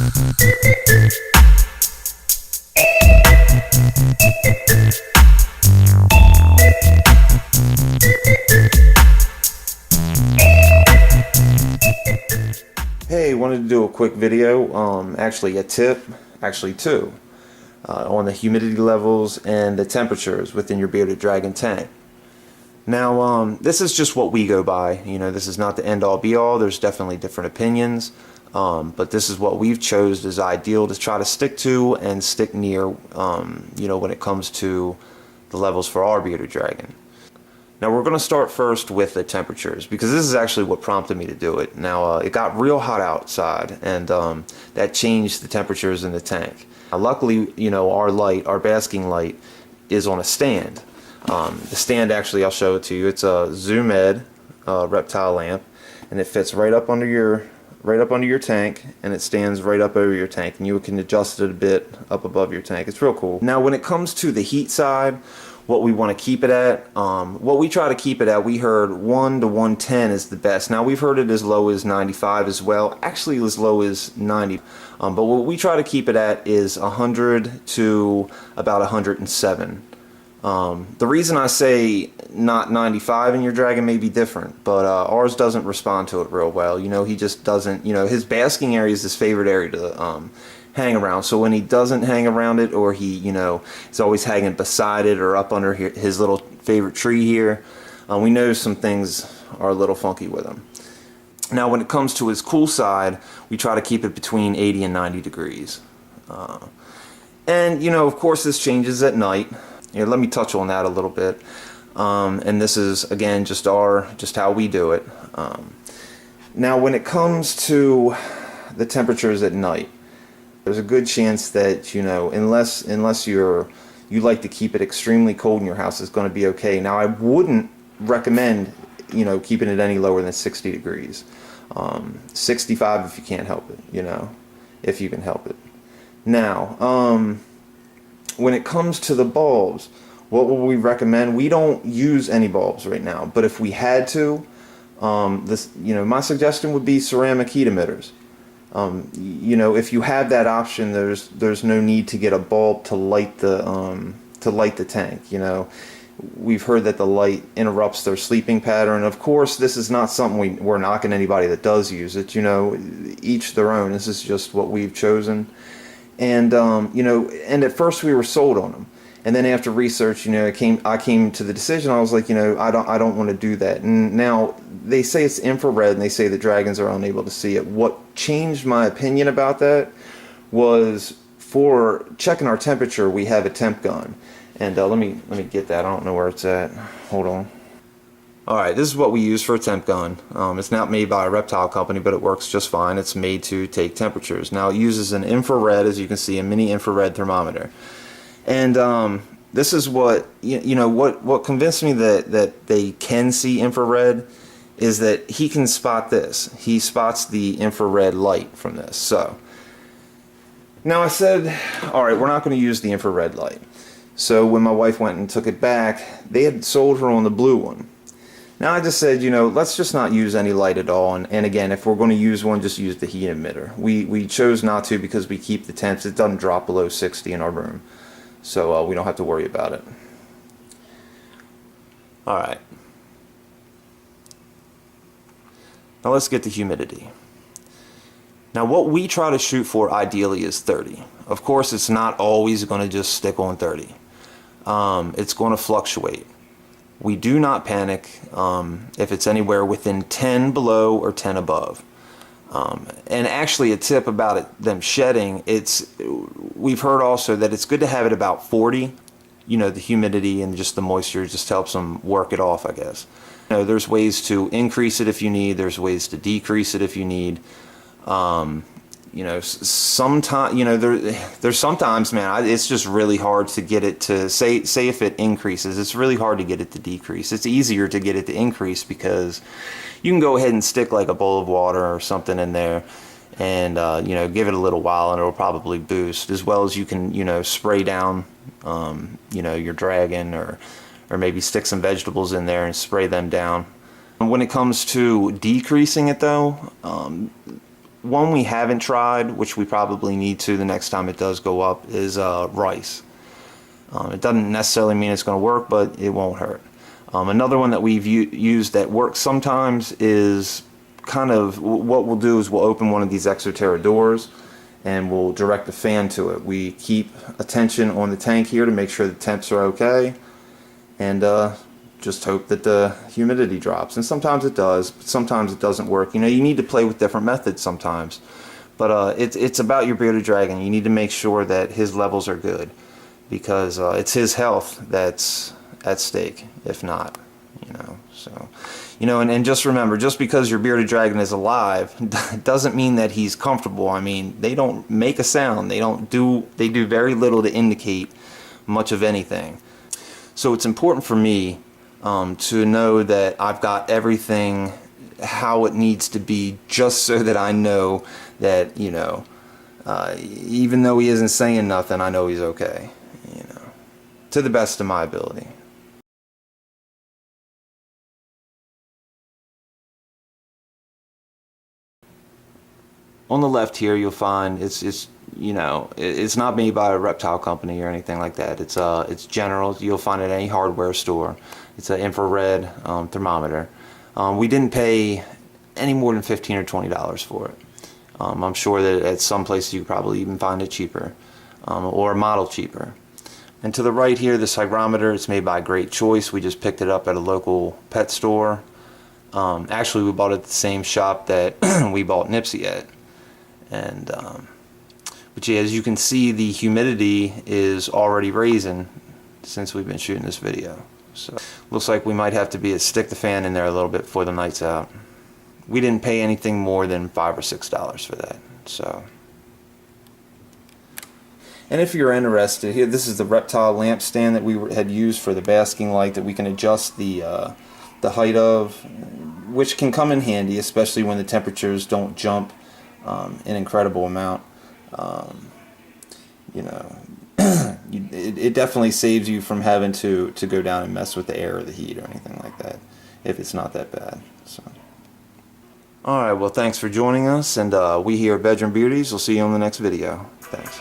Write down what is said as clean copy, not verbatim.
Hey, wanted to do a quick video, actually a tip, actually two, on the humidity levels and the temperatures within your bearded dragon tank. Now, this is just what we go by. You know, this is not the end-all be-all. There's definitely different opinions, but this is what we've chose as ideal to try to stick to and stick near, you know, when it comes to the levels for our bearded dragon. Now we're going to start first with the temperatures, because this is actually what prompted me to do it. Now it got real hot outside, and that changed the temperatures in the tank. Now, luckily, you know, our basking light is on a stand. The stand, actually, I'll show it to you. It's a Zoom Ed Reptile lamp, and it fits right up under your tank, and it stands right up over your tank, and you can adjust it a bit up above your tank. It's real cool. Now when it comes to the heat side, what we want to keep it at, what we try to keep it at, we heard 1 to 110 is the best. Now we've heard it as low as 95 as well, actually as low as 90, but what we try to keep it at is 100 to about 107. The reason I say not 95 in your dragon may be different, but ours doesn't respond to it real well. You know, he just doesn't, you know, his basking area is his favorite area to hang around. So when he doesn't hang around it, or he, you know, is always hanging beside it or up under his little favorite tree here, we know some things are a little funky with him. Now when it comes to his cool side, we try to keep it between 80 and 90 degrees. And, you know, of course this changes at night. Yeah, let me touch on that a little bit. And this is, again, just how we do it. Now when it comes to the temperatures at night, there's a good chance that, you know, unless you like to keep it extremely cold in your house, it's going to be okay. Now I wouldn't recommend, you know, keeping it any lower than 60 degrees. 65 if you can't help it, you know, if you can help it. Now, when it comes to the bulbs, what will we recommend? We don't use any bulbs right now, but if we had to, you know, my suggestion would be ceramic heat emitters. You know, if you have that option, there's no need to get a bulb to light the tank. You know, we've heard that the light interrupts their sleeping pattern. Of course, this is not something we're knocking anybody that does use it. You know, each their own. This is just what we've chosen. And you know, and at first we were sold on them, and then after research, you know, I came to the decision. I was like, you know, I don't want to do that. And now they say it's infrared, and they say the dragons are unable to see it. What changed my opinion about that was, for checking our temperature, we have a Temp Gun, and let me get that. I don't know where it's at. Hold on. All right, this is what we use for a Temp Gun. It's not made by a Reptile company, but it works just fine. It's made to take temperatures. Now it uses an infrared, as you can see, a mini infrared thermometer. And this is what, you know, what convinced me that they can see infrared is that he can spot this. He spots the infrared light from this. So now I said, all right, we're not going to use the infrared light. So when my wife went and took it back, they had sold her on the blue one. Now I just said, you know, let's just not use any light at all, and again, if we're going to use one, just use the heat emitter. We chose not to because we keep the temps. It doesn't drop below 60 in our room, so we don't have to worry about it. Alright. Now let's get to humidity. Now what we try to shoot for ideally is 30. Of course, it's not always going to just stick on 30. It's going to fluctuate. We do not panic if it's anywhere within 10 below or 10 above. And actually, a tip about them shedding, we've heard also that it's good to have it about 40. You know, the humidity and just the moisture just helps them work it off, I guess. You know, there's ways to increase it if you need. There's ways to decrease it if you need. You know, sometimes, you know, there's sometimes, man, it's just really hard to get it to, say if it increases, it's really hard to get it to decrease. It's easier to get it to increase because you can go ahead and stick like a bowl of water or something in there and, you know, give it a little while and it'll probably boost, as well as you can, you know, spray down, you know, your dragon, or maybe stick some vegetables in there and spray them down. When it comes to decreasing it though, one we haven't tried, which we probably need to the next time it does go up, is rice. It doesn't necessarily mean it's going to work, but it won't hurt. Another one that we've used that works sometimes is kind of what we'll do is we'll open one of these Exoterra doors and we'll direct the fan to it. We keep attention on the tank here to make sure the temps are okay, and just hope that the humidity drops. And sometimes it does, but sometimes it doesn't work. You know, you need to play with different methods sometimes. But it's about your bearded dragon. You need to make sure that his levels are good, because it's his health that's at stake, if not, you know. So, you know, and just remember, just because your bearded dragon is alive doesn't mean that he's comfortable. I mean, they don't make a sound. They do very little to indicate much of anything. So it's important for me to know that I've got everything how it needs to be, just so that I know that, you know, even though he isn't saying nothing, I know he's okay, you know, to the best of my ability. On the left here, you'll find it's you know, it's not made by a Reptile company or anything like that. It's general. You'll find it at any hardware store. It's an infrared thermometer. We didn't pay any more than $15 or $20 for it. I'm sure that at some places you could probably even find it cheaper, or a model cheaper. And to the right here, this hygrometer, it's made by Great Choice. We just picked it up at a local pet store. Actually, we bought it at the same shop that we bought Nipsey at. And but yeah, as you can see, the humidity is already raising since we've been shooting this video. So looks like we might have to stick the fan in there a little bit before the night's out. We didn't pay anything more than $5 or $6 for that. So, and if you're interested, here, this is the Reptile lamp stand that we had used for the basking light, that we can adjust the height of, which can come in handy, especially when the temperatures don't jump an incredible amount. You know, it definitely saves you from having to go down and mess with the air or the heat or anything like that, if it's not that bad. So, alright, well, thanks for joining us, and we here at Bedroom Beauties will see you on the next video. Thanks.